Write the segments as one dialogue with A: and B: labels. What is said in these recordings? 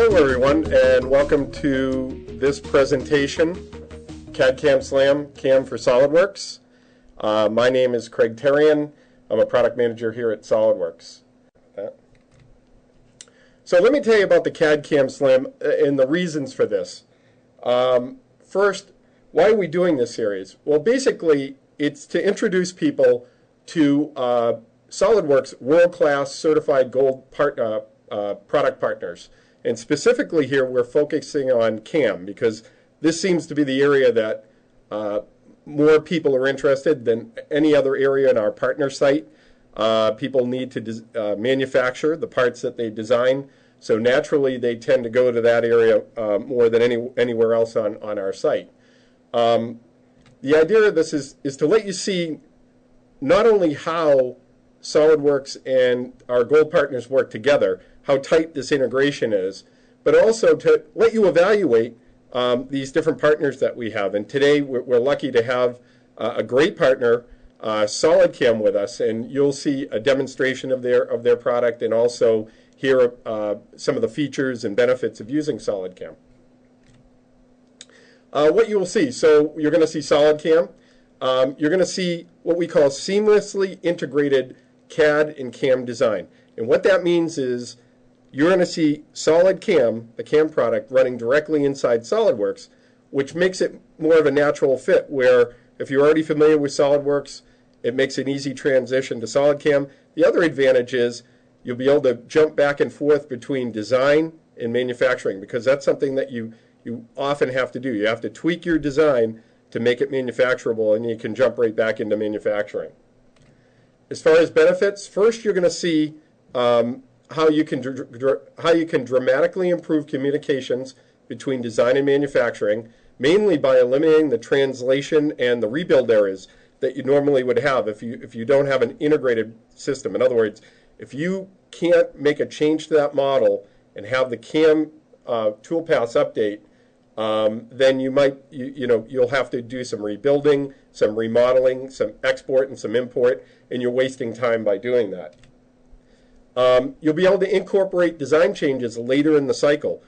A: Hello everyone, and welcome to this presentation, CAD CAM Slam, CAM for SolidWorks. My name is Craig Terrian. I'm a product manager here at SolidWorks. So let me tell you about the CAD CAM Slam and the reasons for this. First, why are we doing this series? Well, basically, it's to introduce people to SolidWorks world-class certified gold product partners. And specifically here, we're focusing on CAM because this seems to be the area that more people are interested than any other area in our partner site. People need to manufacture the parts that they design, so naturally they tend to go to that area more than anywhere else on our site. The idea of this is to let you see not only how SolidWorks and our gold partners work together, how tight this integration is, but also to let you evaluate these different partners that we have. And today we're lucky to have a great partner, SolidCAM, with us, and you'll see a demonstration of their product and also hear some of the features and benefits of using SolidCAM. What you will see, so you're going to see SolidCAM. You're going to see what we call seamlessly integrated CAD and CAM design. And what that means is you're going to see SolidCAM, the CAM product, running directly inside SolidWorks, which makes it more of a natural fit, where if you're already familiar with SolidWorks, it makes an easy transition to SolidCAM. The other advantage is you'll be able to jump back and forth between design and manufacturing, because that's something that you often have to do. You have to tweak your design to make it manufacturable, and you can jump right back into manufacturing. As far as benefits, first you're going to see how you can dramatically improve communications between design and manufacturing, mainly by eliminating the translation and the rebuild errors that you normally would have if you don't have an integrated system. In other words, if you can't make a change to that model and have the CAM toolpaths update, then you'll have to do some rebuilding, some remodeling, some export and some import, and you're wasting time by doing that. You'll be able to incorporate design changes later in the cycle,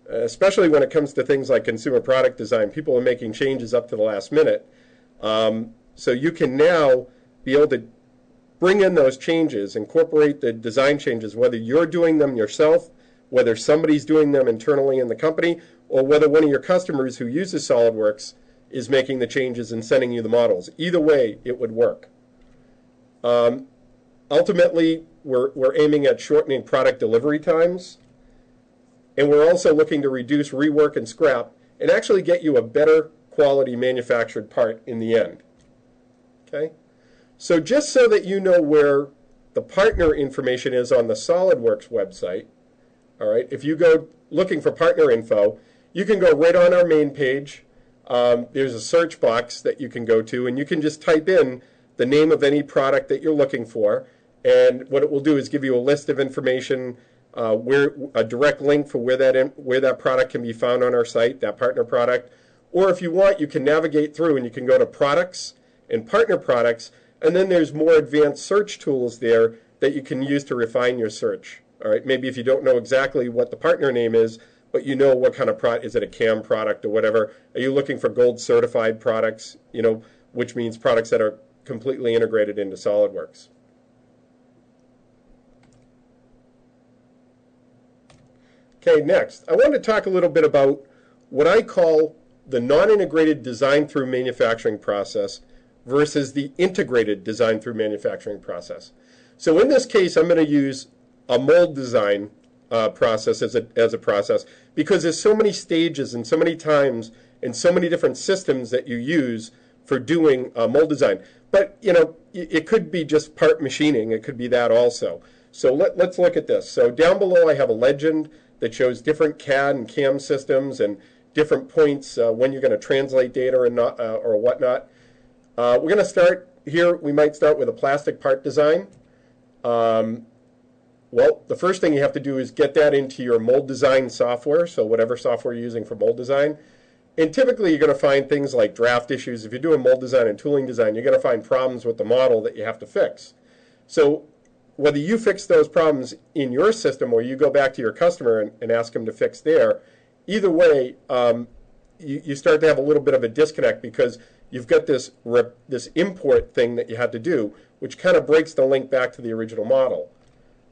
A: especially when it comes to things like consumer product design. People are making changes up to the last minute. So you can now be able to bring in those changes, incorporate the design changes, whether you're doing them yourself, whether somebody's doing them internally in the company, or whether one of your customers who uses SolidWorks is making the changes and sending you the models. Either way, it would work. Ultimately, we're aiming at shortening product delivery times, and we're also looking to reduce rework and scrap and actually get you a better quality manufactured part in the end. Okay? So just so that you know where the partner information is on the SolidWorks website, all right, if you go looking for partner info, you can go right on our main page. There's a search box that you can go to, and you can just type in the name of any product that you're looking for, and what it will do is give you a list of information, a direct link for where that product can be found on our site, that partner product. Or if you want, you can navigate through and you can go to products and partner products, and then there's more advanced search tools there that you can use to refine your search. All right, maybe if you don't know exactly what the partner name is, but you know what kind of product, is it a CAM product or whatever? Are you looking for gold certified products, which means products that are completely integrated into SolidWorks? Okay, next, I want to talk a little bit about what I call the non-integrated design through manufacturing process versus the integrated design through manufacturing process. So in this case, I'm going to use a mold design process as a process, because there's so many stages and so many times and so many different systems that you use for doing mold design. But it could be just part machining. It could be that also. So let's look at this. So down below I have a legend that shows different CAD and CAM systems and different points when you're going to translate data or whatnot. We're going to start here. We might start with a plastic part design. Well, the first thing you have to do is get that into your mold design software, so whatever software you're using for mold design. And typically you're going to find things like draft issues. If you're doing mold design and tooling design, you're going to find problems with the model that you have to fix. So whether you fix those problems in your system or you go back to your customer and ask them to fix there, either way, you start to have a little bit of a disconnect because you've got this import thing that you had to do, which kind of breaks the link back to the original model.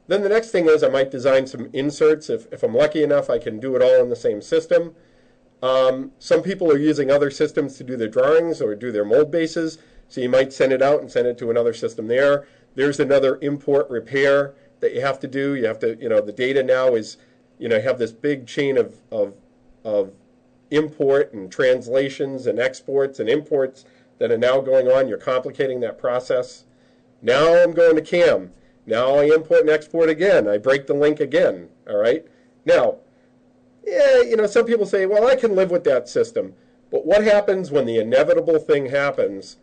A: Then the next thing is I might design some inserts. If I'm lucky enough, I can do it all in the same system. Some people are using other systems to do their drawings or do their mold bases, so you might send it out and send it to another system there. There's another import repair that you have to do. You have to, the data now is, you have this big chain of import and translations and exports and imports that are now going on. You're complicating that process. Now I'm going to CAM. Now I import and export again. I break the link again, all right? Now, yeah, some people say, well, I can live with that system. But what happens when the inevitable thing happens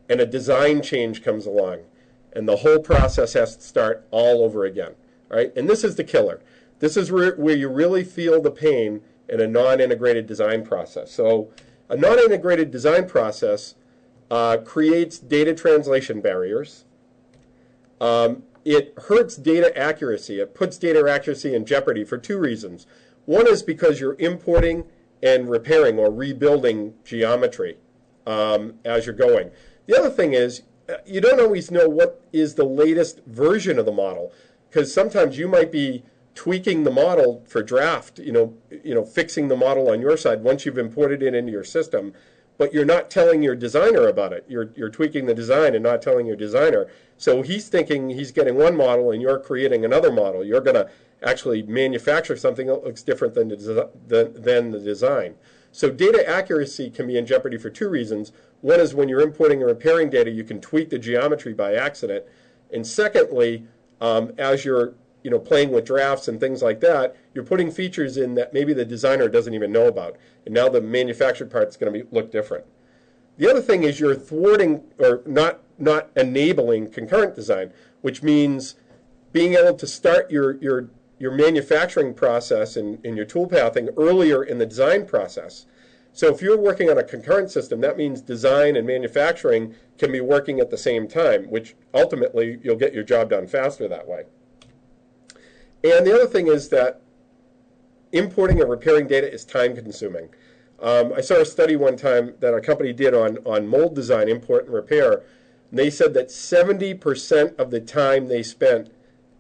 A: and a design change comes along and the whole process has to start all over again, all right? And this is the killer. This is where you really feel the pain in a non-integrated design process. So a non-integrated design process creates data translation barriers. It hurts data accuracy. It puts data accuracy in jeopardy for two reasons. One is because you're importing and repairing or rebuilding geometry as you're going. The other thing is you don't always know what is the latest version of the model, because sometimes you might be tweaking the model for draft, fixing the model on your side once you've imported it into your system, but you're not telling your designer about it. You're tweaking the design and not telling your designer. So he's thinking he's getting one model and you're creating another model. You're going to actually manufacture something that looks different than the design. So data accuracy can be in jeopardy for two reasons. One is when you're importing and repairing data, you can tweak the geometry by accident. And secondly, as you're playing with drafts and things like that, you're putting features in that maybe the designer doesn't even know about. And now the manufactured part's going to look different. The other thing is you're thwarting or not enabling concurrent design, which means being able to start your manufacturing process and your tool pathing earlier in the design process. So if you're working on a concurrent system, that means design and manufacturing can be working at the same time, which ultimately you'll get your job done faster that way. And the other thing is that importing and repairing data is time consuming. I saw a study one time that a company did on mold design, import and repair, and they said that 70% of the time they spent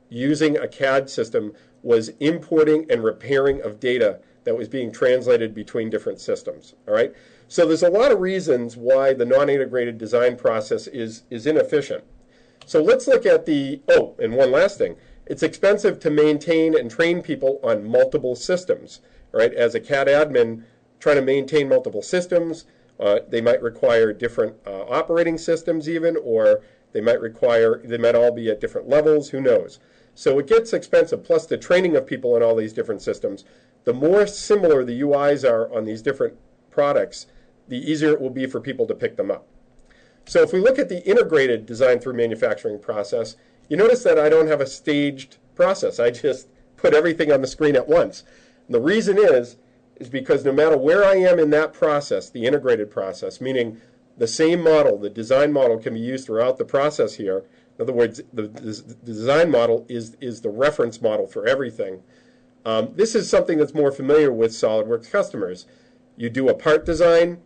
A: using a CAD system was importing and repairing of data that was being translated between different systems. All right? So there's a lot of reasons why the non-integrated design process is inefficient. So let's look at and one last thing. It's expensive to maintain and train people on multiple systems. All right? As a CAD admin trying to maintain multiple systems, they might require different operating systems even, or they might all be at different levels, who knows. So it gets expensive, plus the training of people on all these different systems. The more similar the UIs are on these different products, the easier it will be for people to pick them up. So if we look at the integrated design through manufacturing process, you notice that I don't have a staged process. I just put everything on the screen at once. And the reason is because no matter where I am in that process, the integrated process, meaning the same model, the design model can be used throughout the process here. In other words, the design model is the reference model for everything. This is something that's more familiar with SolidWorks customers. You do a part design,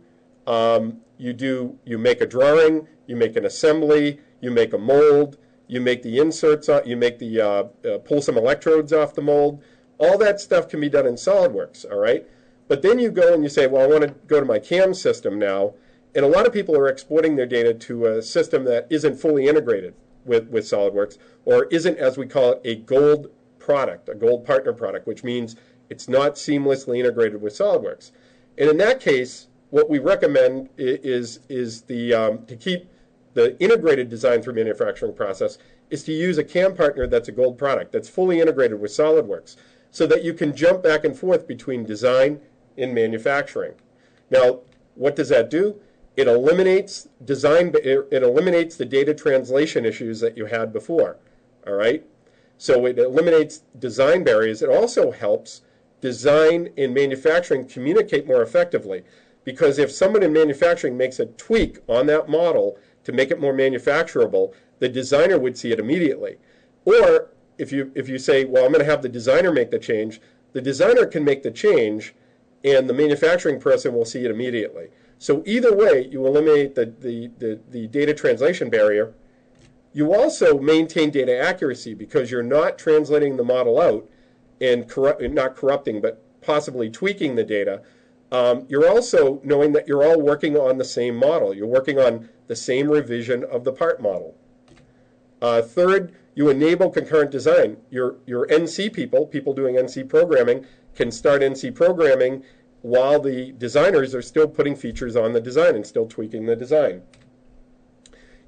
A: you make a drawing, you make an assembly, you make a mold, you make the inserts, you make the pull some electrodes off the mold. All that stuff can be done in SolidWorks, all right? But then you go and you say, well, I want to go to my CAM system now, and a lot of people are exporting their data to a system that isn't fully integrated with SolidWorks, or isn't, as we call it, a gold product, a gold partner product, which means it's not seamlessly integrated with SolidWorks. And in that case, what we recommend is to keep the integrated design through manufacturing process is to use a CAM partner that's a gold product, that's fully integrated with SolidWorks, so that you can jump back and forth between design and manufacturing. Now, what does that do? It eliminates the data translation issues that you had before, all right? So it eliminates design barriers. It also helps design and manufacturing communicate more effectively, because if someone in manufacturing makes a tweak on that model to make it more manufacturable, the designer would see it immediately. Or if you say, well, I'm going to have the designer make the change, the designer can make the change, and the manufacturing person will see it immediately. So either way, you eliminate the data translation barrier. You also maintain data accuracy because you're not translating the model out and not corrupting, but possibly tweaking the data. You're also knowing that you're all working on the same model. You're working on the same revision of the part model. Third, you enable concurrent design. Your NC people doing NC programming, can start NC programming while the designers are still putting features on the design and still tweaking the design.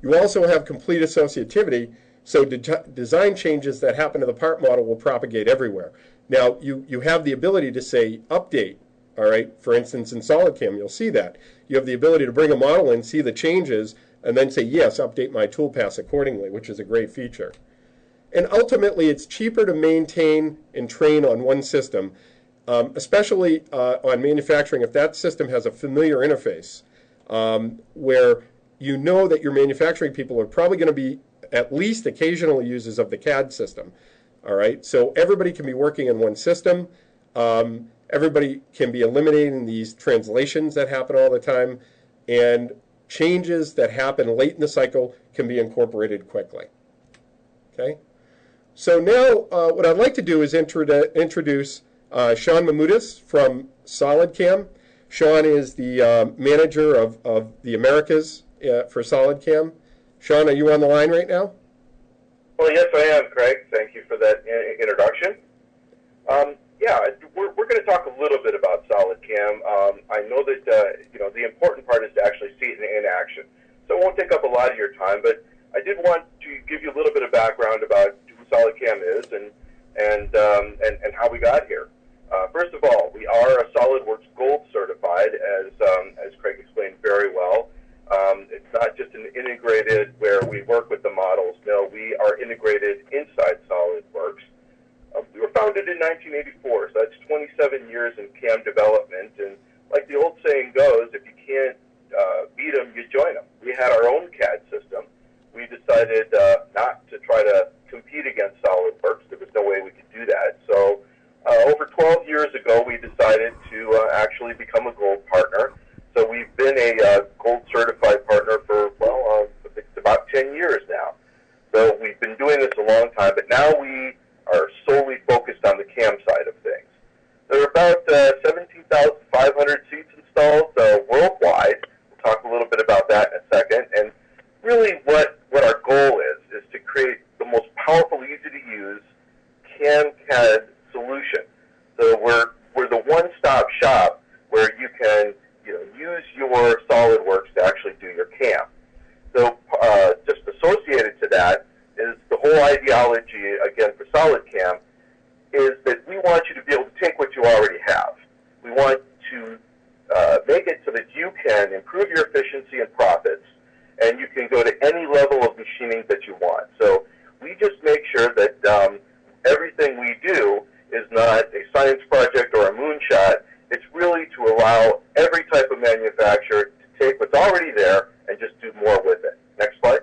A: You also have complete associativity, so design changes that happen to the part model will propagate everywhere. Now, you have the ability to say update, all right? For instance, in SolidCAM, you'll see that. You have the ability to bring a model in, see the changes, and then say, yes, update my toolpaths accordingly, which is a great feature. And ultimately, it's cheaper to maintain and train on one system, especially on manufacturing if that system has a familiar interface where you know that your manufacturing people are probably going to be at least occasional users of the CAD system. All right, so everybody can be working in one system. Everybody can be eliminating these translations that happen all the time, and changes that happen late in the cycle can be incorporated quickly. Okay, so now what I'd like to do is introduce Sean Mamoudas from SolidCAM. Sean is the manager of the Americas for SolidCAM. Sean, are you on the line right now?
B: Well, yes, I am, Craig. Thank you for that introduction. Yeah, we're going to talk a little bit about SolidCAM. I know that the important part is to actually see it in action. So it won't take up a lot of your time, but I did want to give you a little bit of background about who SolidCAM is and how we got here. First of all, we are a SolidWorks Gold certified, as Craig explained very well. It's not just an integrated where we work with the models. No, we are integrated inside SolidWorks. We were founded in 1984, so that's 27 years in CAM development. And like the old saying goes, if you can't beat them, you join them. We had our own CAD system. We decided not to try to compete against SolidWorks. There was no way we could do that. So over 12 years ago, we decided to actually become a gold partner. So we've been a gold certified partner for, well, it's about 10 years now. So we've been doing this a long time, but now we are solely focused on the CAM side of things. There are about 17,500 seats installed worldwide. We'll talk a little bit about that in a second. And really what our goal is to create the most powerful, easy-to-use CAM CAD solution. So we're the one-stop shop where you can use your SolidWorks to actually do your CAM. So just associated to that is the whole ideology, again, for SolidCAM, is that we want you to be able to take what you already have. We want to make it so that you can improve your efficiency and profits, and you can go to any level of machining that you want. So we just make sure that everything we do is not a science project or a moonshot. It's really to allow every type of manufacturer to take what's already there and just do more with it. Next slide.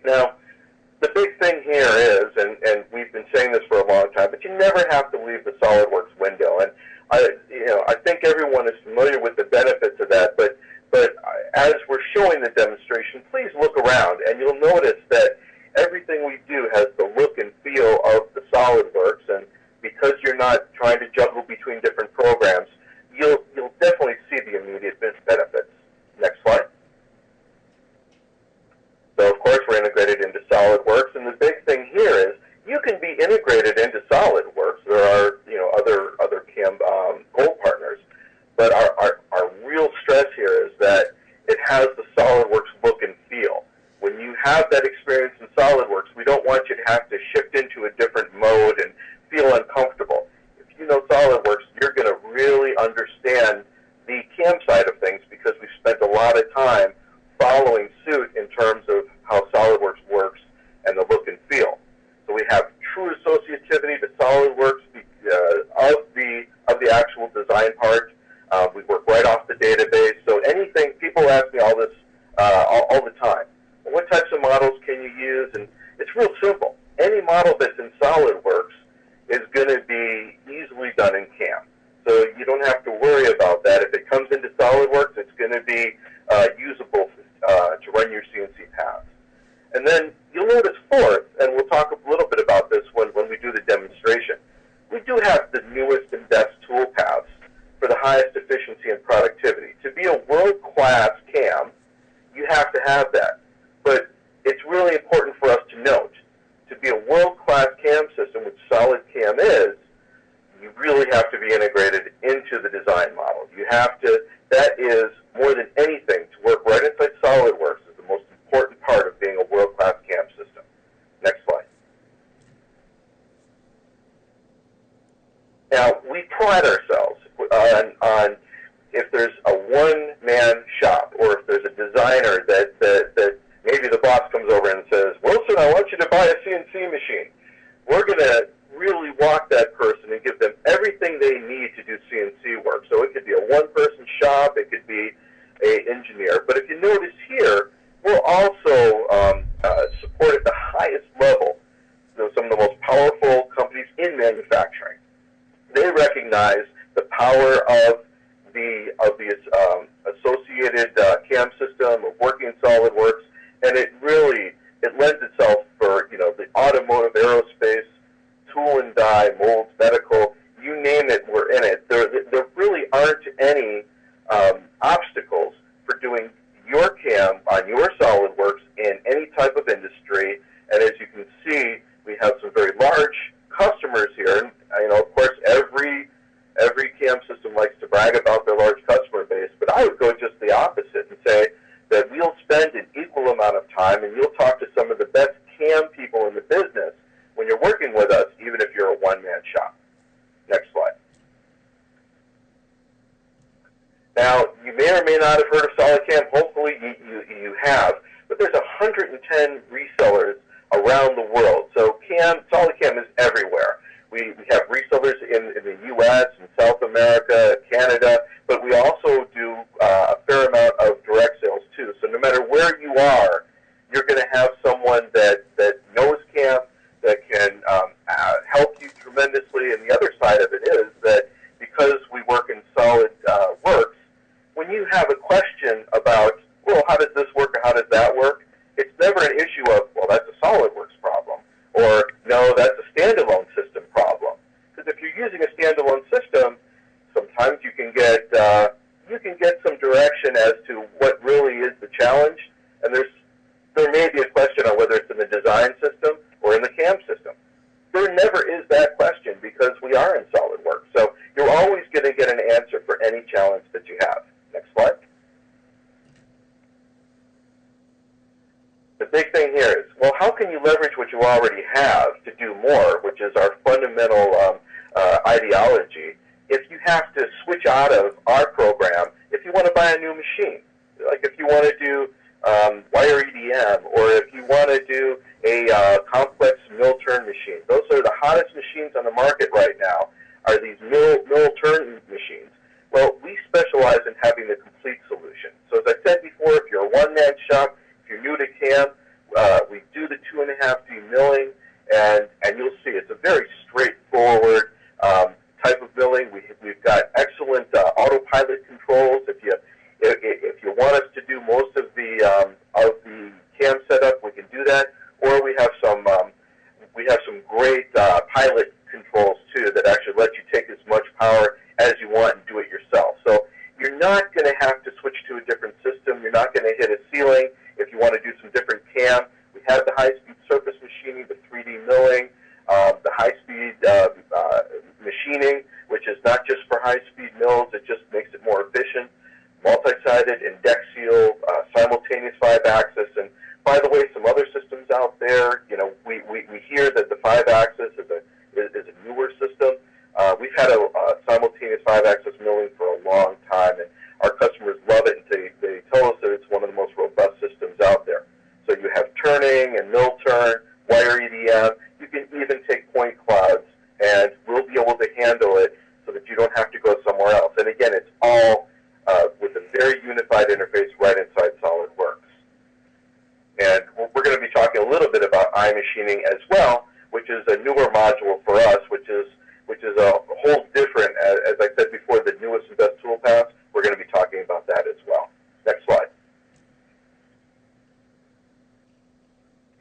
B: Now, the big thing here is, and we've been saying this for a long time, but you never have to leave the SolidWorks window. And I think everyone is familiar with the benefits of that. But as we're showing the demonstration, please look around, and you'll notice that everything we do has the look and feel of the SolidWorks. And because you're not trying to juggle between different programs, you'll definitely see the immediate benefits. Next slide. So, of course, we're integrated into SolidWorks, and the big thing here is you can be integrated into SolidWorks. There are, other CAM gold partners, but our real stress here is that it has the SolidWorks look and feel. When you have that experience in SolidWorks, we don't want you to have to shift into a different mode and feel uncomfortable. If you know SolidWorks, you're going to really understand the CAM side of things because we've spent a lot of time following suit in terms of how SolidWorks works and the look and feel. So we have true associativity to SolidWorks of the actual design part. We work right off the database. So anything, people ask me all this all the time. what types of models can you use? And it's real simple. Any model that's in SolidWorks is going to be easily done in CAM. So you don't have to worry about that. If it comes into SolidWorks, it's going to be usable to run your CNC paths. And then you'll notice fourth, and we'll talk a little bit about this when we do the demonstration, we do have the newest and best tool paths for the highest efficiency and productivity. To be a world-class CAM, you have to have that. But it's really important for us to note, to be a world-class CAM system, which SolidCAM is, you really have to be integrated into the design model. You have to, that is, more than anything, to work right inside SolidWorks is the most important part of being a world-class CAM system. Next slide. Now, we pride ourselves on if there's a one-man shop or if there's a designer that maybe the boss comes over and says, Wilson, I want you to buy a CNC machine. We're going to really walk that person and give them everything they need to do CNC work. So it could be a one-person shop, it could be an engineer. But if you notice here, we'll also support at the highest level some of the most powerful companies in manufacturing. They recognize the power of the associated CAM system of working in SolidWorks, and it lends itself for the automotive, aerospace, tool and die, molds, medical, you name it, we're in it. There really aren't any obstacles for doing your CAM on your SolidWorks in any type of industry. And as you can see, we have some very large customers here. And, of course, every CAM system likes to brag about their large customer base, but I would go just the opposite and say that we'll spend an equal amount of time, and you'll talk to some of the best CAM people in the business when you're working with us, even if you're a one-man shop. Next slide. Now, you may or may not have heard of SolidCAM. Hopefully you have. But there's 110 resellers around the world. So SolidCAM is everywhere. We have resellers in the U.S., in South America, Canada, but we also do a fair amount of direct sales too. So no matter where you are, you're going to have someone that knows CAM, that can help you tremendously. And the other side of it is that because we work in SolidWorks, when you have a question about, well, how does this work or how does that work, it's never an issue of, well, that's a SolidWorks problem, or no, that's a standalone system problem. Because if you're using a standalone system, sometimes you can get some direction as to what really is the challenge, and there may be a question on whether it's in the design system or in the CAM system. There never is that question because we are in SolidWorks. So you're always going to get an answer for any challenge that you have. Next slide. The big thing here is, well, how can you leverage what you already have to do more, which is our fundamental ideology, if you have to switch out of our program if you want to buy a new machine? Like if you want to do wire EDM, or if you want to do a complex mill turn machine. Those are the hottest machines on the market right now, are these mill turn machines. Well, we specialize in having the complete solution. So as I said before, if you're a one-man shop, if you're new to CAM, we do the 2.5D milling, and you'll see it's a very straightforward type of milling. We've got excellent autopilot controls. If you want us to do most of the CAM setup, we can do that. Or we have some great pilot controls too that actually let you take as much power as you want and do it yourself. So you're not going to have to switch to a different system. You're not going to hit a ceiling if you want to do some different CAM. We have the high-speed surface machining, the 3D milling, the high-speed machining, which is not just for high-speed mills. It just makes it more efficient. Multi-sided, index seal, simultaneous 5-axis, and by the way, some other systems out there. We hear that the 5-axis is a newer system. We've had a simultaneous 5-axis milling for a long time, and our customers love it, and they tell us that it's one of the most robust systems out there. So you have turning and mill turn, wire EDM. You can even take point clouds, and we'll be able to handle it so that you don't have to go somewhere else. And again, it's all with a very unified interface right inside SolidWorks. And training as well, which is a newer module for us, which is a whole different, as I said before, the newest and best toolpaths. We're going to be talking about that as well. Next slide.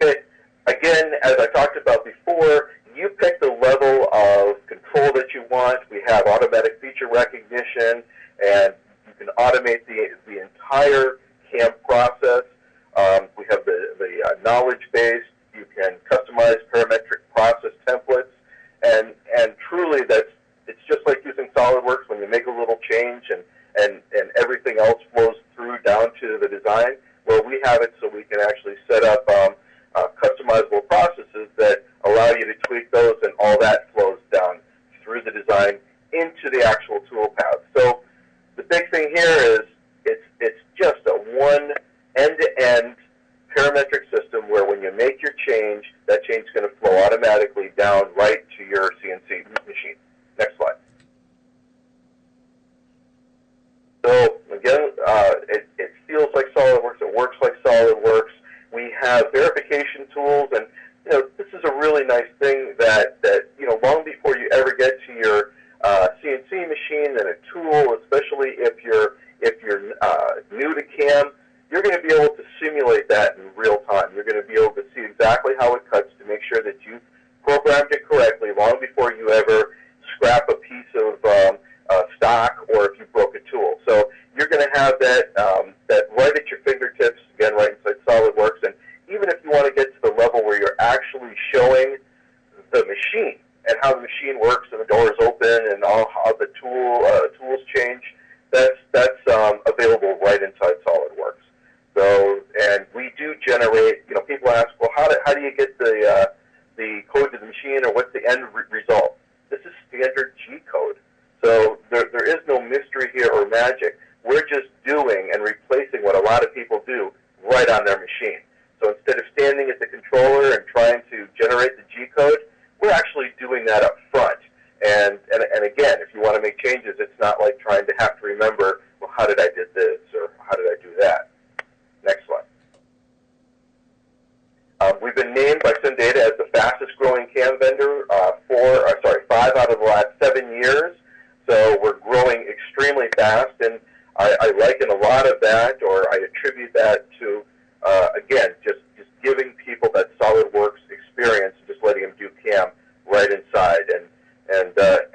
B: Okay. Again, as I talked about before, you pick the level of control that you want. We have automatic feature recognition, and you can automate the entire CAM process. We have the knowledge base. You can customize parametric process templates, and truly, it's just like using SolidWorks when you make a little change and everything else flows through down to the design. Well, we have it so we can actually set up customizable processes that allow you to tweak those, and all that flows down through the design into the actual toolpath. So the big thing here is it's just a one end-to-end parametric system where when you make your change, that change is going to flow automatically down right to your CNC machine. Next slide. So again, it feels like SolidWorks. It works like SolidWorks. We have verification tools, and this is a really nice thing that long before you ever get to your CNC machine and a tool, especially if you're new to CAM, you're going to be able to simulate that in real time. You're going to be able to see exactly how it cuts to make sure that you've programmed it correctly long before you ever scrap a piece of stock or if you broke a tool. So you're going to have that right at your fingertips, again, right inside SolidWorks. And even if you want to get to the level where you're actually showing the machine and how the machine works and the doors open and how the tools change, that's available right inside SolidWorks. So, and we do generate, people ask, well, how do you get the code to the machine, or what's the end result? This is standard G code. So there is no mystery here or magic. We're just doing and replacing what a lot of people do right on their machine. So instead of standing at the controller and trying to generate the G code, we're actually doing that up front. And again, if you want to make changes, it's not like trying to have to remember, well, how did I do this or how did I do that? Next slide. We've been named by SimData as the fastest growing CAM vendor 5 out of the last 7 years. So we're growing extremely fast, and I liken a lot of that, or I attribute that to, again, just giving people that SolidWorks experience and just letting them do CAM right inside. And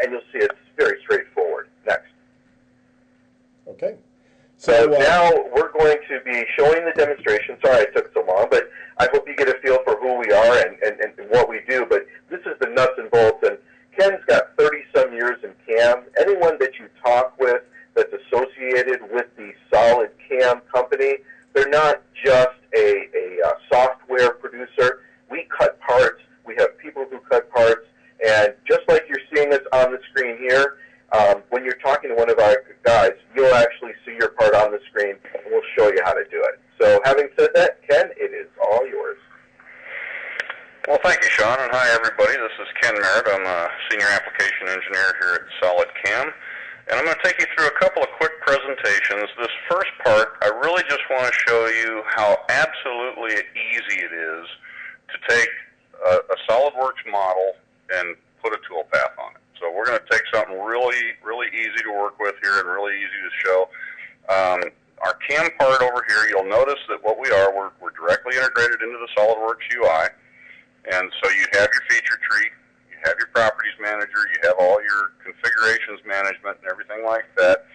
B: you'll see it's very straightforward. Next.
A: Okay.
B: So now we're going to be showing the demonstration. Sorry it took so long, but I hope you get a feel for who we are and what we do. But this is the nuts and bolts. And Ken's got 30-some years in CAM. Anyone that you talk with that's associated with the SolidCAM company, they're not just a software producer. We cut parts. We have people who cut parts. And just like you're seeing us on the screen here, when you're talking to one of our guys, you'll actually see your part on the screen, and we'll show you how to do it. So having said that, Ken, it is all yours.
C: Well, thank you, Sean, and hi, everybody. This is Ken Merritt. I'm a Senior Application Engineer here at SolidCAM, and I'm going to take you through a couple of quick presentations. This first part, I really just want to show you how absolutely easy it is to take a SolidWorks model and put a toolpath on it. So we're going to take something really, really easy to work with here and really easy to show. Our CAM part over here, you'll notice that what we are, we're directly integrated into the SolidWorks UI. And so you have your feature tree, you have your properties manager, you have all your configurations management and everything like that.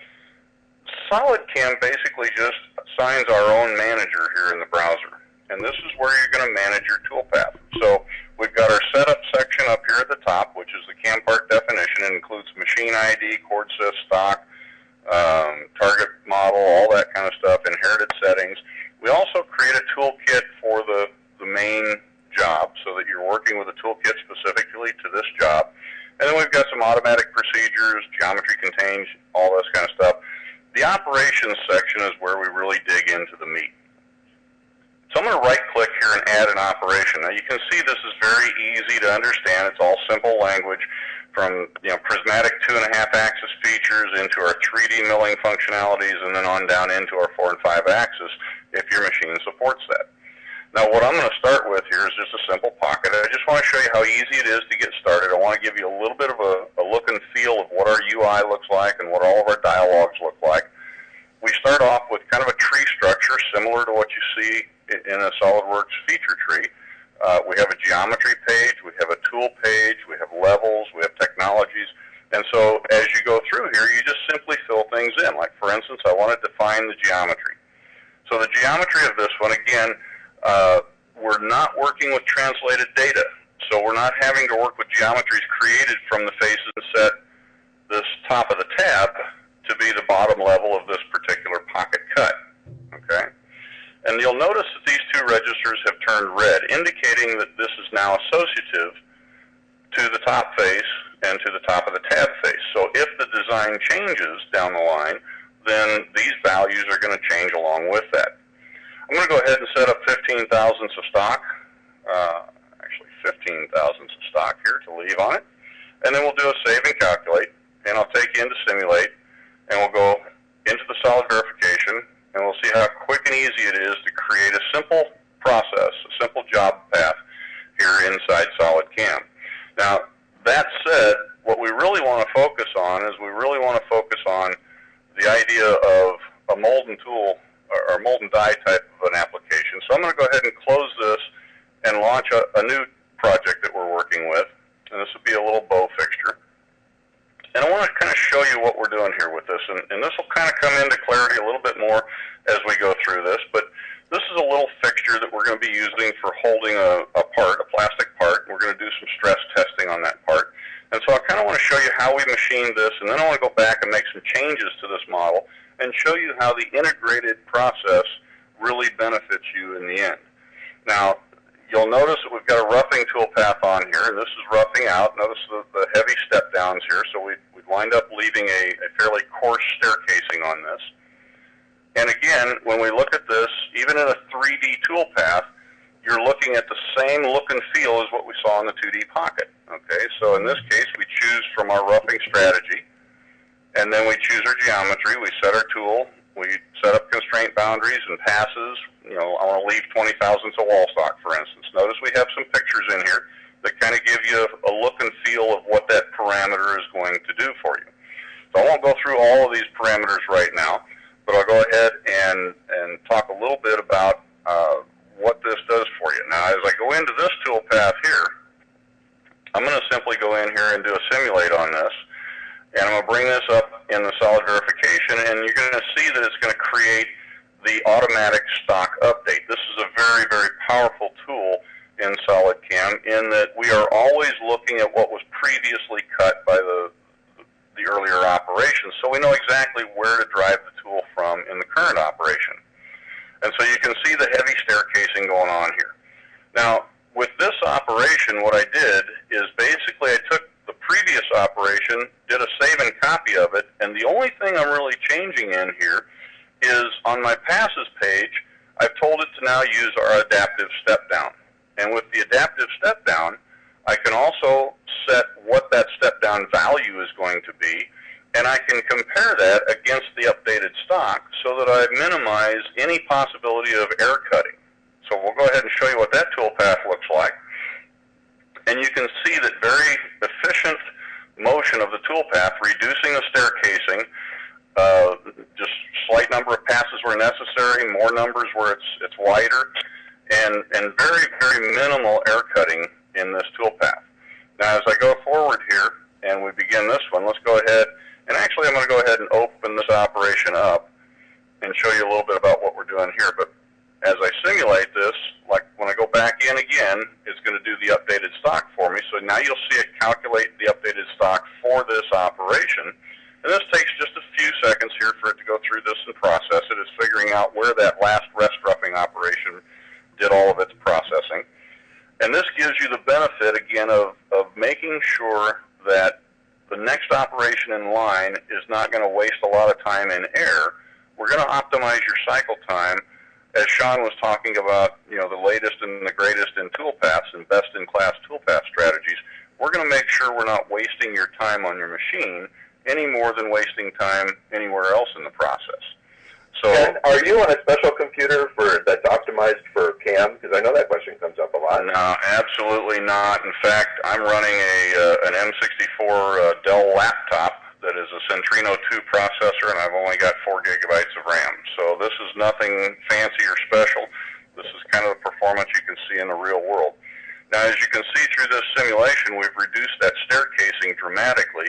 C: SolidCAM basically just assigns our own manager here in the browser. And this is where you're going to manage your toolpath. So we've got our setup section up here at the top, which is the CAM part definition. It includes machine ID, cord sys, stock, target model, all that kind of stuff, inherited settings. We also create a toolkit for the main job so that you're working with a toolkit specifically to this job. And then we've got some automatic procedures, geometry contains, all this kind of stuff. The operations section is where we really dig into the meat. So I'm going to right-click here and add an operation. Now you can see this is very easy to understand. It's all simple language from prismatic 2.5-axis features into our 3D milling functionalities and then on down into our 4 and 5 axis if your machine supports that. Now what I'm going to start with here is just a simple pocket. I just want to show you how easy it is to get started. I want to give you a little bit of a look and feel of what our UI looks like and what all of our dialogues look like. We start off with kind of a tree structure similar to what you see in a SolidWorks feature tree. We have a geometry page, we have a tool page, we have levels, we have technologies. And so as you go through here, you just simply fill things in. Like, for instance, I want to define the geometry. So the geometry of this one, again, we're not working with translated data. So we're not having to work with geometries created from the faces and set this top of the tab to be the bottom level of this particular pocket cut. Okay? And you'll notice that these two registers have turned red, indicating that this is now associative to the top face and to the top of the tab face. So if the design changes down the line, then these values are going to change along with that. I'm going to go ahead and set up 15 thousandths of stock, actually 15 thousandths of stock here to leave on it. And then we'll do a save and calculate, and I'll take you into simulate, and we'll go into the solid verification, and we'll see how quick and easy it is to create a simple process, a simple job path here inside SolidCAM. Now, that said, what we really want to focus on is we really want to focus on the idea of a mold and tool or mold and die type of an application. So I'm going to go ahead and close this and launch a new project that we're working with, and this will be a little bow fixture. And I want to kind of show you what we're doing here with this, and this will kind of come into clarity a little bit more as we go through this, but this is a little fixture that we're going to be using for holding a part, a plastic part. We're going to do some stress testing on that part. And so I kind of want to show you how we machined this, and then I want to go back and make some changes to this model and show you how the integrated process really benefits you in the end. Now, you'll notice that we've got a roughing toolpath on here, and this is roughing out. Notice the heavy step downs here, so we'd wind up leaving a fairly coarse staircasing on this. And again, when we look at this, even in a 3D toolpath, you're looking at the same look and feel as what we saw in the 2D pocket. Okay, so in this case, we choose from our roughing strategy, and then we choose our geometry. We set our tool. We set up constraint boundaries and passes. You know, I want to leave 20 thousandths of wall stock, for instance. Notice we have some pictures in here that kind of give you a look and feel of what that parameter is going to do for you. So I won't go through all of these parameters right now, but I'll go ahead and talk a little bit about what this does for you. Now, as I go into this toolpath here, I'm going to simply go in here and do a simulate on this, and I'm going to bring this up in the solid verification, and you're going to see that it's going to create the automatic stock update. This is a very, very powerful tool in SolidCAM in that we are always looking at what was previously cut by the earlier operation, so we know exactly where to drive the tool from in the current operation. And so you can see the heavy staircasing going on here. Now, with this operation, what I did is basically I took the previous operation, did a save and copy of it, and the only thing I'm really changing in here is on my passes page, I've told it to now use our adaptive step down. And with the adaptive step down, I can also set what that step down value is going to be, and I can compare that against the updated stock so that I minimize any possibility of error cutting. So we'll go ahead and show you what that toolpath looks like. And you can see that very efficient motion of the toolpath, reducing the staircasing, just slight number of passes where necessary, more numbers where it's wider, and very, very minimal error cutting in this toolpath. Now, as I go forward here and we begin this one, let's go ahead, and actually I'm going to go ahead and open this operation up and show you a little bit about what we're doing here. But as I simulate this, like when I go back in again, it's going to do the updated stock for me. So now you'll see it calculate the updated stock for this operation. And this takes just a few seconds here for it to go through this and process it. It's figuring out where that last rest roughing operation did all of its processing. And this gives you the benefit, again, of making sure that the next operation in line is not going to waste a lot of time in air. We're going to optimize your cycle time. As Sean was talking about, you know, the latest and the greatest in toolpaths and best-in-class toolpath strategies, we're going to make sure we're not wasting your time on your machine any more than wasting time anywhere else in the process. So,
B: Ken, are you on a special computer that's optimized for CAM? Because I know that question comes up a lot.
C: no, absolutely not. In fact, I'm running an M64 Dell laptop that is a Centrino 2 processor, and I've only got 4 gigabytes of RAM. So this is nothing fancy or special. This is kind of the performance you can see in the real world. Now, as you can see through this simulation, we've reduced that staircasing dramatically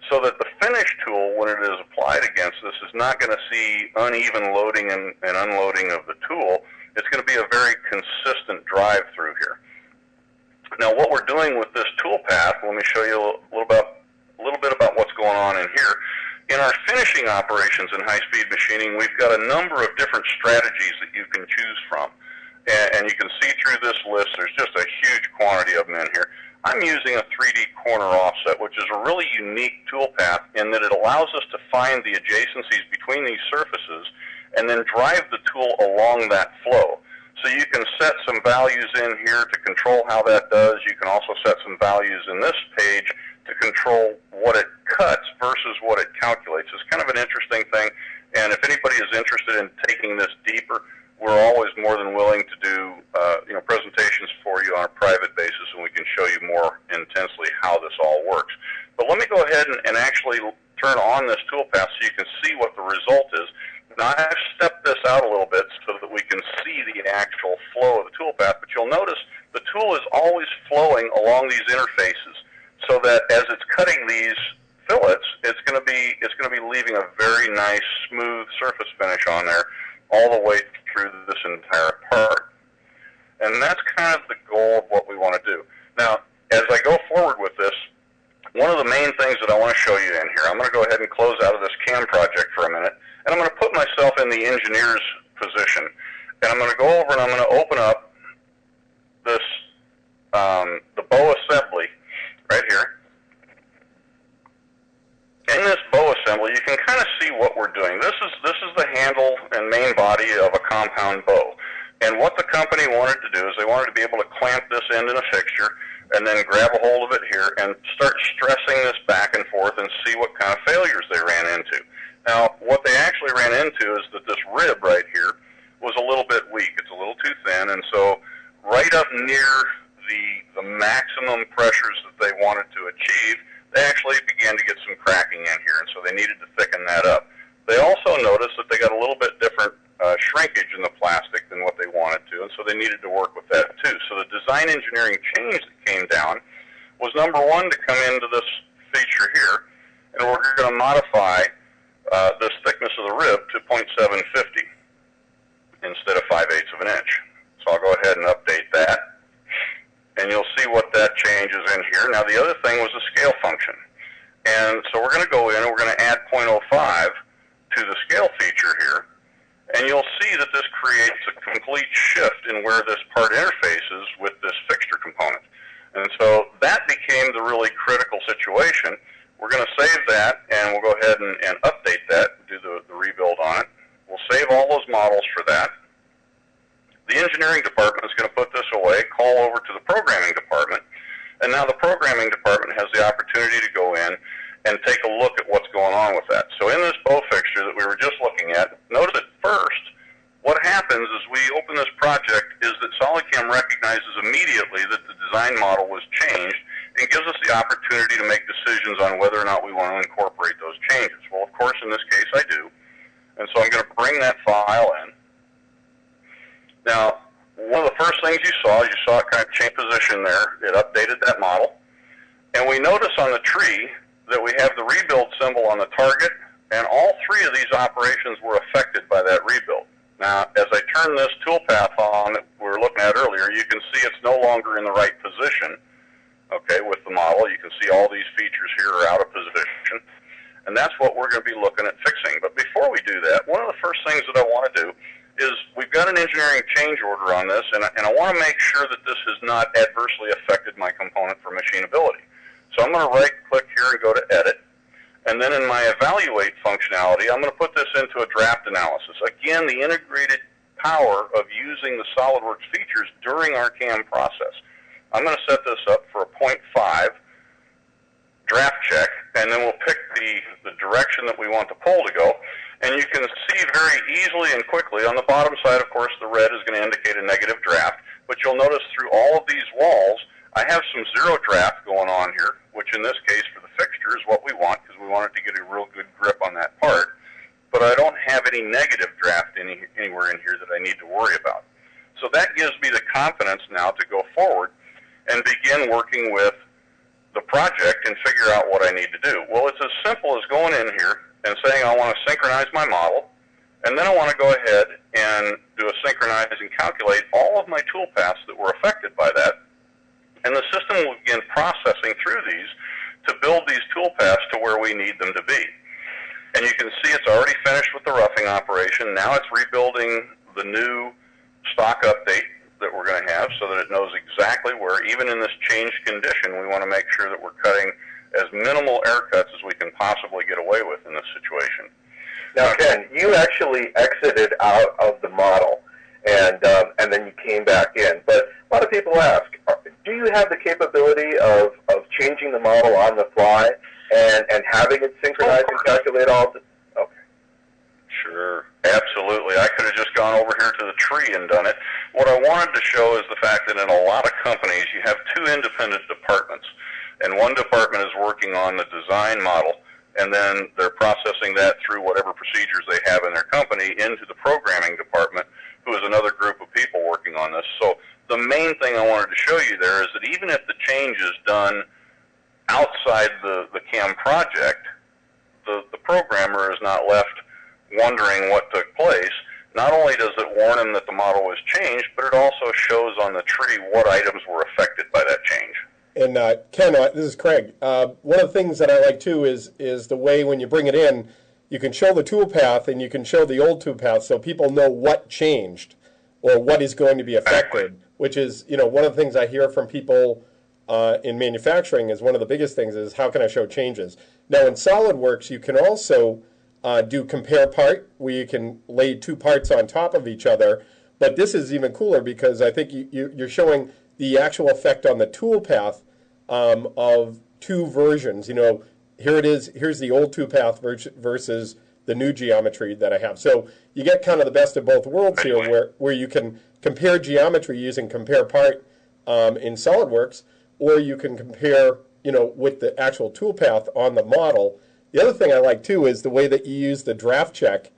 C: so that the finish tool, when it is applied against this, is not going to see uneven loading and unloading of the tool. It's going to be a very consistent drive through here. Now, what we're doing with this tool path, let me show you a little bit about what's going on in here. In our finishing operations in high-speed machining, we've got a number of different strategies that you can choose from. And you can see through this list, there's just a huge quantity of them in here. I'm using a 3D corner offset, which is a really unique tool path in that it allows us to find the adjacencies between these surfaces and then drive the tool along that flow. So you can set some values in here to control how that does. You can also set some values in this page to control what it cuts versus what it calculates. It's kind of an interesting thing, and if anybody is interested in taking this deeper, we're always more than willing to do presentations for you on a private basis, and we can show you more intensely how this all works. But let me go ahead and actually turn on this tool path so you can see what the result is. Now, I've stepped this out a little bit so that we can see the actual flow of the tool path, but you'll notice the tool is always flowing along these interfaces so that as it's cutting these fillets, it's going to be leaving a very nice, smooth surface finish on there all the way through this entire part. And that's kind of the goal of what we want to do. Now, as I go forward with this, one of the main things that I want to show you in here, I'm going to go ahead and close out of this CAM project for a minute, and I'm going to put myself in the engineer's position. And I'm going to go over and I'm going to open up this, the bow assembly right here. In this bow assembly, you can kind of see what we're doing. This is the handle and main body of a compound bow. And what the company wanted to do is they wanted to be able to clamp this end in a fixture and then grab a hold of it here and start stressing this back and forth and see what kind of failures they ran into. Now, what they actually ran into is that this rib right here was a little bit weak. It's a little too thin, and so right up near the maximum pressures that they wanted to achieve, they actually began to get some cracking in here, and so they needed to thicken that up. They also noticed that they got a little bit different shrinkage in the plastic than what they wanted to, and so they needed to work with that too. So the design engineering change that came down was, number one, to come into this feature here, and we're going to modify this thickness of the rib to 0.750 instead of 5/8 of an inch. So I'll go ahead and update that, and you'll see what that change is in here. Now, the other thing was the scale function, and so we're going to go in and we're going to add 0.05 to the scale feature here, and you'll see that this creates a complete shift in where this part interfaces with this fixture component. And so that became the really critical situation. We're going to save that, and we'll go ahead and update that, do the rebuild on it. We'll save all those models for that. The engineering department is going to put this away, call over to the programming department, and now the programming department has the opportunity to go in and take a look at what's going on with that. So in this bow fixture that we were just looking at, notice at first, what happens as we open this project is that SolidCAM recognizes immediately that the design model was changed and gives us the opportunity to make decisions on whether or not we want to incorporate those changes. Well, of course, in this case, I do. And so I'm going to bring that file in. Now, one of the first things you saw it kind of change position there. It updated that model. And we notice on the tree that we have the rebuild symbol on the target, and all three of these operations were affected by that rebuild. Now, as I turn this toolpath on that we were looking at earlier, you can see it's no longer in the right position, okay, with the model. You can see all these features here are out of position, and that's what we're going to be looking at fixing. But before we do that, one of the first things that I want to do is we've got an engineering change order on this, and I want to make sure that this has not adversely affected my component for machinability. So I'm going to right-click here and go to Edit. And then in my Evaluate functionality, I'm going to put this into a draft analysis. Again, the integrated power of using the SolidWorks features during our CAM process. I'm going to set this up for a 0.5 draft check, and then we'll pick the direction that we want the pole to go. And you can see very easily and quickly, on the bottom side, of course, the red is going to indicate a negative draft, but you'll notice through all of these walls, I have some zero draft going on here, which in this case for the fixture is what we want, because we want it to get a real good grip on that part. But I don't have any negative draft anywhere in here that I need to worry about. So that gives me the confidence now to go forward and begin working with the project and figure out what I need to do. Well, it's as simple as going in here and saying I want to synchronize my model, and then I want to go ahead and do a synchronize and calculate all of my tool paths that were affected by that. And the system will begin processing through these to build these tool paths to where we need them to be. And you can see it's already finished with the roughing operation. Now it's rebuilding the new stock update that we're going to have so that it knows exactly where, even in this changed condition, we want to make sure that we're cutting as minimal air cuts as we can possibly get away with in this situation.
B: Now, Ken, you actually exited out of the model, and then you came back in. But a lot of people ask, do you have the capability of changing the model on the fly and having it synchronize and calculate all of this? Okay.
C: Sure, absolutely. I could have just gone over here to the tree and done it. What I wanted to show is the fact that in a lot of companies you have two independent departments, and one department is working on the design model, and then they're processing that through whatever procedures they have in their company into the programming department, who is another group of people working on this. So the main thing I wanted to show you there is that even if the change is done outside the CAM project, the programmer is not left wondering what took place. Not only does it warn him that the model was changed, but it also shows on the tree what items were affected by that change.
A: And Ken, this is Craig. One of the things that I like too is the way when you bring it in, you can show the tool path and you can show the old tool path so people know what changed or what is going to be affected, which is, you know, one of the things I hear from people in manufacturing is one of the biggest things is how can I show changes. Now in SolidWorks you can also do compare part, where you can lay two parts on top of each other, but this is even cooler because I think you're showing the actual effect on the tool path of two versions. You know, here it is, here's the old tool path versus the new geometry that I have. So you get kind of the best of both worlds here where you can compare geometry using compare part in SolidWorks, or you can compare, you know, with the actual tool path on the model. The other thing I like too is the way that you use the draft check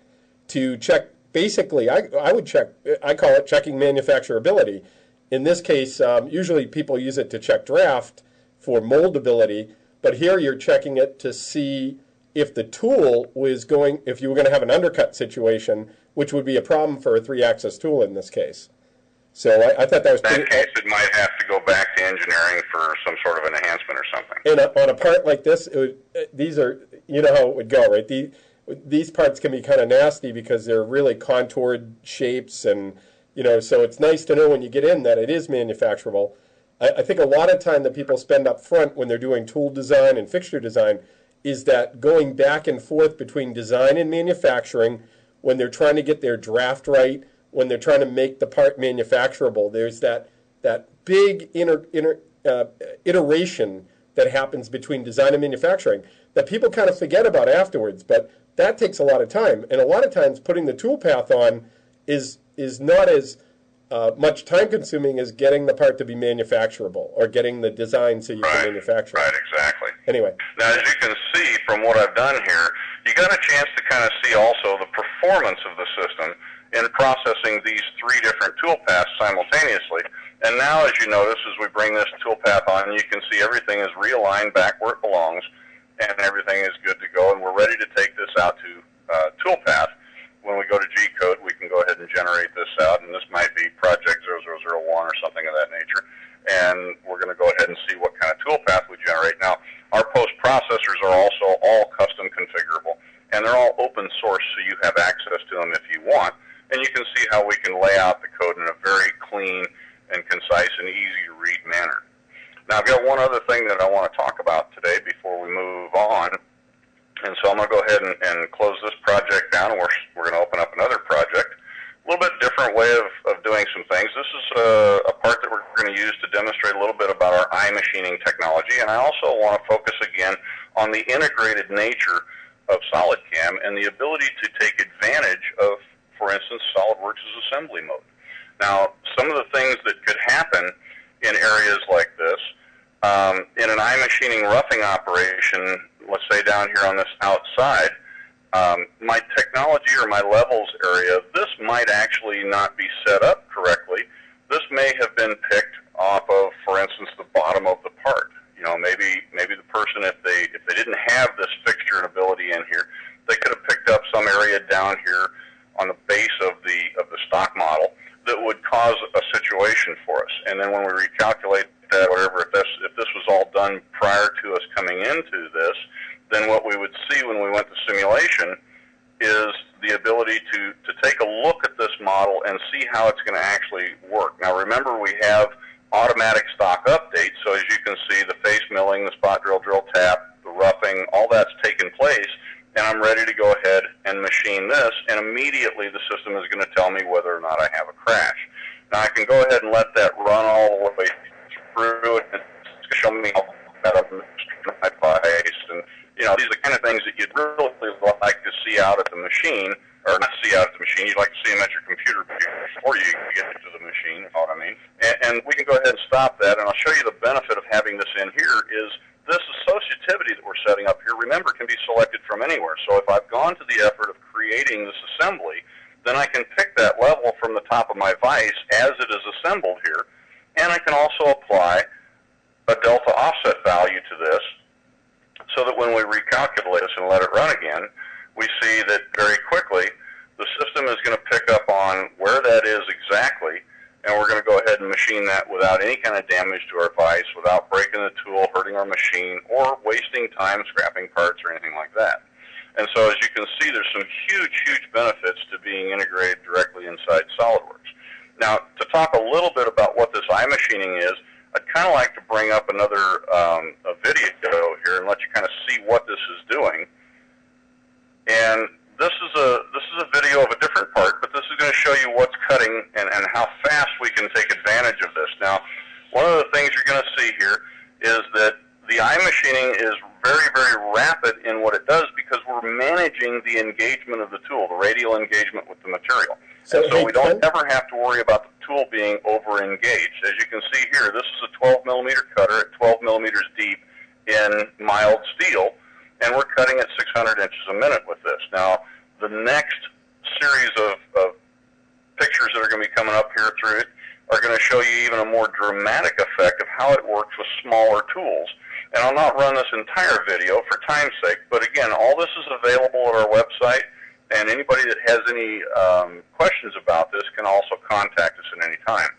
A: to check, basically, I would check, I call it checking manufacturability. In this case, usually people use it to check draft for moldability, but here you're checking it to see if the tool was going, if you were going to have an undercut situation, which would be a problem for a 3-axis tool in this case. So I thought that was pretty...
C: In that case, it might have to go back to engineering for some sort of an enhancement or something.
A: And on a part like this, these are, you know how it would go, right? These parts can be kind of nasty because they're really contoured shapes, and, you know, so it's nice to know when you get in that it is manufacturable. I think a lot of time that people spend up front when they're doing tool design and fixture design is that going back and forth between design and manufacturing when they're trying to get their draft right, when they're trying to make the part manufacturable. There's that big iteration that happens between design and manufacturing that people kind of forget about afterwards, but that takes a lot of time. And a lot of times putting the tool path on is not as much time consuming as getting the part to be manufacturable or getting the design so you can manufacture it.
C: Right, exactly.
A: Anyway.
C: Now, as you can see from what I've done here, you got a chance to kind of see also the performance of the system in processing these three different tool paths simultaneously. And now, as you notice, as we bring this tool path on, you can see everything is realigned back where it belongs, and everything is good to go, and we're ready to take this out to tool path. When we go to G-code, we can go ahead and generate this out, and this might be project 0001 or something of that nature. And we're going to go ahead and see what kind of tool path we generate. Now, our post-processors are also all custom configurable, and they're all open source, so you have access to them if you want. And you can see how we can lay out the code in a very clean and concise and easy-to-read manner. Now, I've got one other thing that I want to talk about today before we move on. And so I'm going to go ahead and close this project down, and we're going to open up another project. A little bit different way of doing some things. This is a part that we're going to use to demonstrate a little bit about our eye machining technology, and I also want to focus again on the integrated nature of SolidCAM SolidCAM and the ability to take advantage of, for instance, SolidWorks' assembly mode. Now, some of the things that could happen in areas like this, in an eye machining roughing operation, let's say down here on this outside, my technology or my levels area, this might actually not be set up correctly. This may have been picked off of, for instance, the bottom of the part. You know, maybe the person, if they didn't have this fixture and ability in here, they could have picked up some area down here on the base of the stock model that would cause a situation for us. And then when we recalculate that, whatever, if this was all done prior to us coming into this, then what we would see when we went to simulation is the ability to take a look at this model and see how it's going to actually work. Now remember, we have automatic stock updates, so as you can see, the face milling, the spot drill, drill tap, the roughing, all that's taken place, and I'm ready to go ahead and machine this, and immediately the system is going to tell me whether or not I have a crash. Now I can go ahead and let that run all the way through, and it's going to show me how that up my bias, and you know, these are the kind of things that you'd really like to see out at the machine, or not see out at the machine, you'd like to see them at your computer before you get to the machine, you know what I mean? And we can go ahead and stop that, and I'll show you the benefit of having this in here is this associativity that we're setting up here, remember, can be selected from anywhere. So if I've gone to the effort of creating this assembly, then I can pick that level from the top of my vise as it is assembled here, and I can also apply a delta offset value to this, so that when we recalculate this and let it run again, we see that very quickly the system is going to pick up on where that is exactly, and we're going to go ahead and machine that without any kind of damage to our vise, without breaking the tool, hurting our machine, or wasting time scrapping parts or anything like that. And so as you can see, there's some huge, huge benefits to being integrated directly inside SolidWorks. Now, to talk a little bit about what this eye machining is, I'd kind of like to bring up another a video here and let you kind of see what this is doing. And this is a video of a different part, but this is going to show you what's cutting and how fast we can take advantage of this. Now, one of the things you're going to see here is that the eye machining is very, very rapid in what it does because we're managing the engagement of the tool, the radial engagement with the material. So we don't ever have to worry about the tool being over-engaged. As you can see here, this is a 12-millimeter cutter at 12 millimeters deep in mild steel, and we're cutting at 600 inches a minute with this. Now, the next series of pictures that are going to be coming up here through it are going to show you even a more dramatic effect of how it works with smaller tools. And I'll not run this entire video for time's sake, but again, all this is available at our website, and anybody that has any questions about this can also contact us at any time.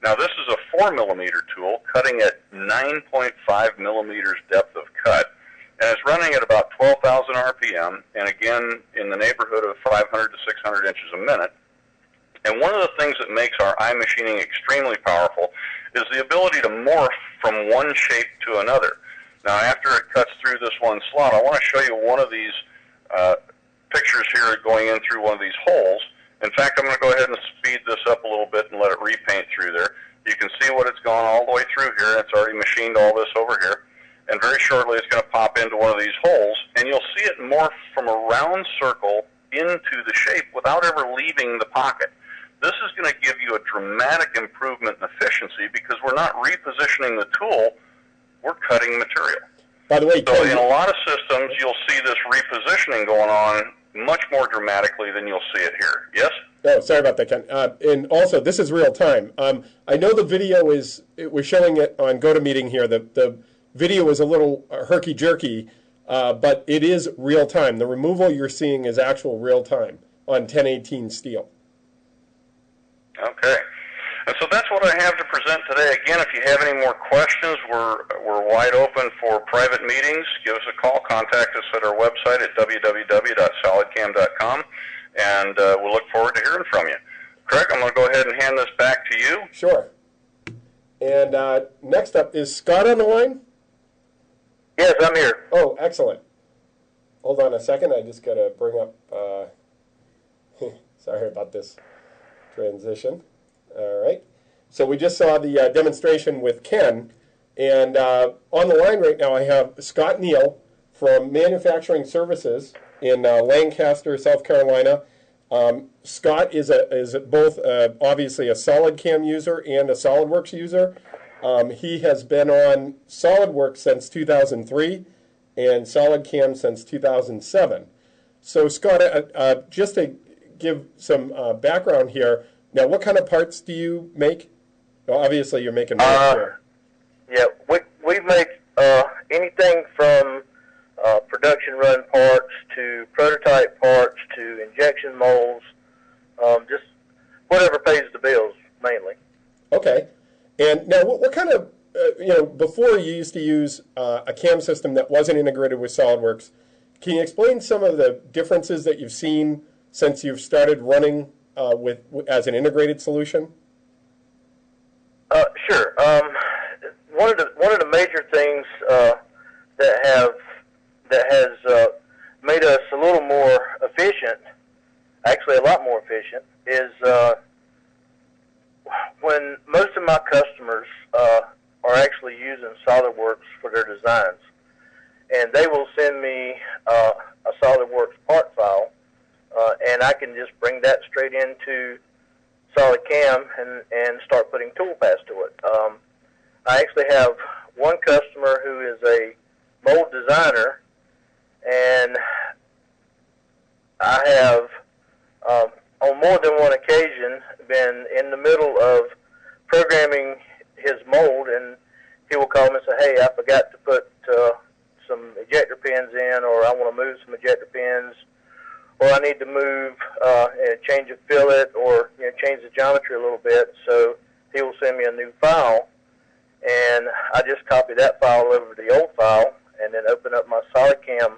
C: Now, this is a 4-millimeter tool cutting at 9.5 millimeters depth of cut, and it's running at about 12,000 RPM, and again, in the neighborhood of 500 to 600 inches a minute. And one of the things that makes our eye machining extremely powerful is the ability to morph from one shape to another. Now, after it cuts through this one slot, I want to show you one of these pictures here going in through one of these holes. In fact, I'm going to go ahead and speed this up a little bit and let it repaint through there. You can see what it's gone all the way through here. It's already machined all this over here. And very shortly, it's going to pop into one of these holes, and you'll see it morph from a round circle into the shape without ever leaving the pocket. This is going to give you a dramatic improvement in efficiency because we're not repositioning the tool, we're cutting material.
A: By the way,
C: so in a lot of systems, you'll see this repositioning going on much more dramatically than you'll see it here. Yes?
A: Oh, sorry about that, Ken. And also, this is real time. I know the video we're showing it on GoToMeeting here. The video is a little herky-jerky, but it is real time. The removal you're seeing is actual real time on 1018 steel.
C: Okay. And so that's what I have to present today. Again, if you have any more questions, we're wide open for private meetings. Give us a call. Contact us at our website at www.solidcam.com, and we'll look forward to hearing from you. Craig, I'm going to go ahead and hand this back to you.
A: Sure. And next up, is Scott on the line?
B: Yes, I'm here.
A: Oh, excellent. Hold on a second. I just got to bring up, sorry about this transition. All right. So we just saw the demonstration with Ken, and on the line right now I have Scott Neal from Manufacturing Services in Lancaster, South Carolina. Scott is both obviously a SolidCAM user and a SolidWorks user. He has been on SolidWorks since 2003 and SolidCAM since 2007. So Scott, just to give some background here, now what kind of parts do you make? Well, obviously you're making parts here.
D: Yeah, we make anything from production run parts to prototype parts to injection molds, just whatever pays the bills, mainly.
A: Okay. And now what kind of, before you used to use a CAM system that wasn't integrated with SolidWorks, can you explain some of the differences that you've seen since you've started running as an integrated solution?
D: Sure. One of the major things that has made us a little more efficient, actually a lot more efficient, is when most of my customers are actually using SolidWorks for their designs, and they will send me a SolidWorks part file, and I can just bring that straight into SolidCAM and start putting toolpaths to it. I actually have one customer who is a mold designer, and I have on more than one occasion been in the middle of programming his mold, and he will call me and say, hey, I forgot to put some ejector pins in, or I want to move some ejector pins, or I need to move change a fillet, or change the geometry a little bit. So he will send me a new file, and I just copy that file over to the old file, and then open up my SolidCAM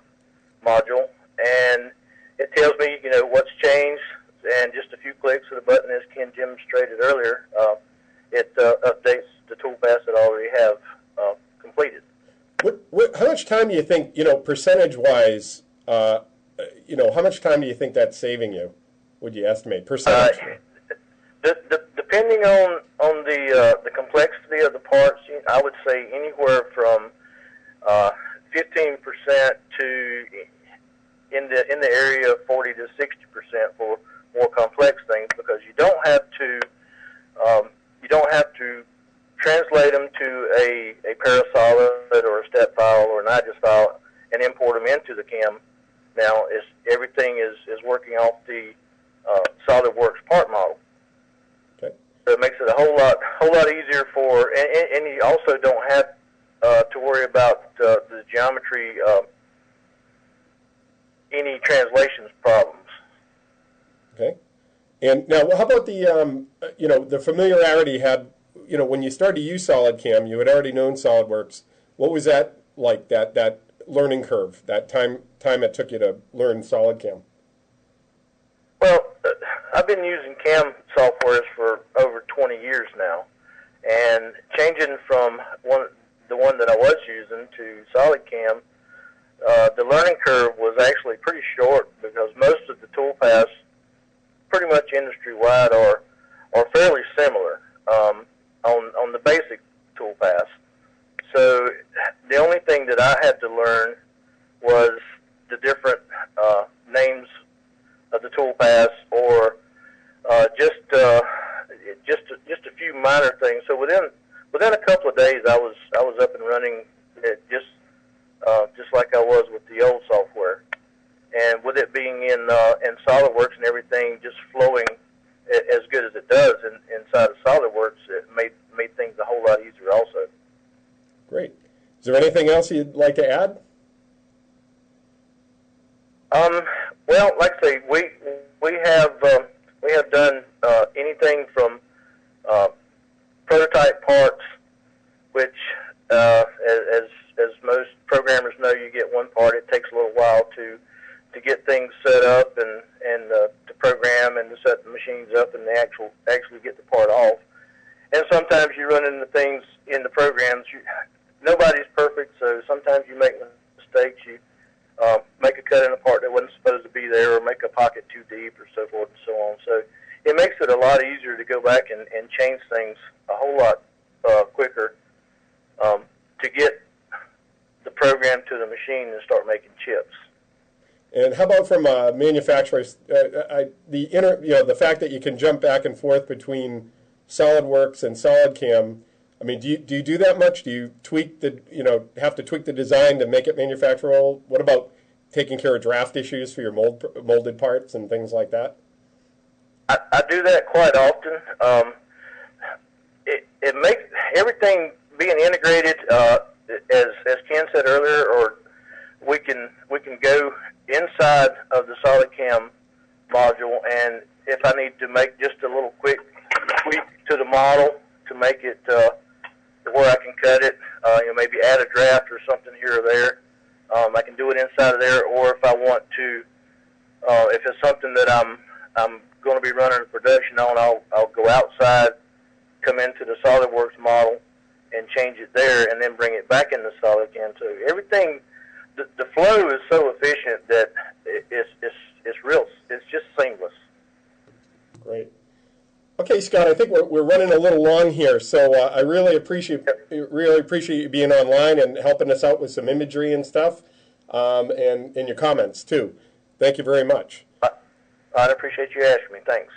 D: module, and it tells me what's changed, and just a few clicks of the button, as Ken demonstrated earlier, it updates the toolpaths that I already have completed.
A: How much time do you think, percentage-wise, how much time do you think that's saving you? Would you estimate percentage?
D: Depending on the complexity of the parts, I would say anywhere from 15% to in the area of 40 to 60% for more complex things, because you don't have to translate them to a Parasolid or a step file or an IGES file and import them into the CAM. Now, everything is working off the SolidWorks part model.
A: Okay.
D: So it makes it a whole lot easier for, and you also don't have to worry about the geometry, any translations problems.
A: Okay. And now, how about the familiarity you had, when you started to use SolidCAM, you had already known SolidWorks. What was that like, that learning curve, that time it took you to learn SolidCAM?
D: Well, I've been using CAM softwares for over 20 years now, and changing from the one that I was using to SolidCAM, the learning curve was actually pretty short, because most of the toolpaths, pretty much industry-wide, are fairly similar on the basic toolpaths. So the only thing that I had to learn was the different names of the toolpaths, or just a few minor things. So within a couple of days, I was up and running, just like I was with the old software. And with it being in SolidWorks and everything just flowing as good as it does inside of SolidWorks, it made things a whole lot easier also.
A: Great. Is there anything else you'd like to add?
D: Well, like I say, we have done anything from prototype parts, which as most programmers know, you get one part. It takes a little while to get things set up and to program and to set the machines up and actually get the part off. And sometimes you run into things in the programs. Nobody's perfect, so sometimes you make mistakes. You make a cut in a part that wasn't supposed to be there, or make a pocket too deep, or so forth and so on. So it makes it a lot easier to go back and change things a whole lot quicker to get the program to the machine and start making chips.
A: And how about from a manufacturer's, the fact that you can jump back and forth between SolidWorks and SolidCAM? I mean, do you do that much? Do you have to tweak the design to make it manufacturable? What about taking care of draft issues for your molded parts and things like that?
D: I do that quite often. It makes everything being integrated, as Ken said earlier, or we can go inside of the SolidCAM module, and if I need to make just a little quick tweak to the model to make it where I can cut it, maybe add a draft or something here or there, I can do it inside of there. Or if I want to, if it's something that I'm going to be running a production on, I'll go outside, come into the SolidWorks model, and change it there, and then bring it back into SolidCAM. So everything, the flow is so efficient that it's just seamless.
A: Great. Okay, Scott, I think we're running a little long here, so I really appreciate you being online and helping us out with some imagery and stuff, and your comments too. Thank you very much.
D: I'd appreciate you asking me. Thanks.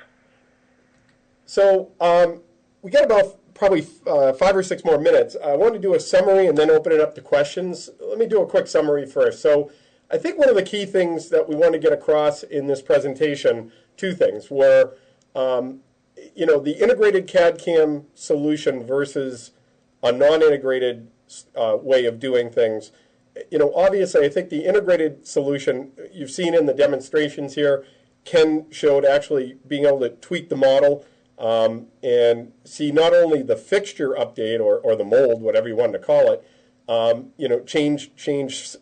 A: So we got about probably 5 or 6 more minutes. I want to do a summary and then open it up to questions. Let me do a quick summary first. So I think one of the key things that we want to get across in this presentation, 2 things, were the integrated CAD CAM solution versus a non-integrated way of doing things. Obviously, I think the integrated solution you've seen in the demonstrations here, Ken showed actually being able to tweak the model and see not only the fixture update or the mold, whatever you want to call it, change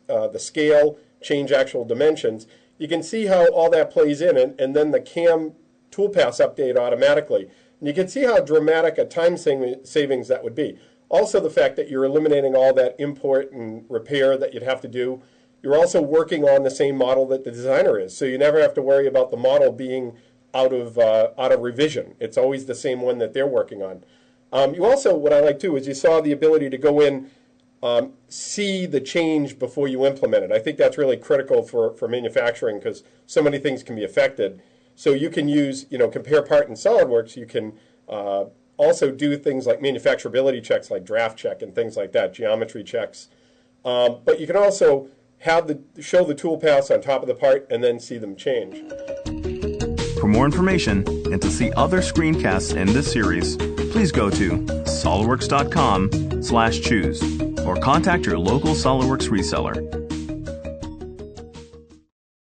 A: the scale, change actual dimensions. You can see how all that plays in, and then the CAM toolpaths update automatically. And you can see how dramatic a time savings that would be. Also the fact that you're eliminating all that import and repair that you'd have to do. You're also working on the same model that the designer is, so you never have to worry about the model being out of revision. It's always the same one that they're working on. You also, what I like too, is you saw the ability to go in, see the change before you implement it. I think that's really critical for manufacturing because so many things can be affected. So you can use, compare part in SolidWorks. You can also do things like manufacturability checks like draft check and things like that, geometry checks. But you can also show the toolpaths on top of the part and then see them change.
E: For more information and to see other screencasts in this series, please go to solidworks.com/choose or contact your local SolidWorks reseller.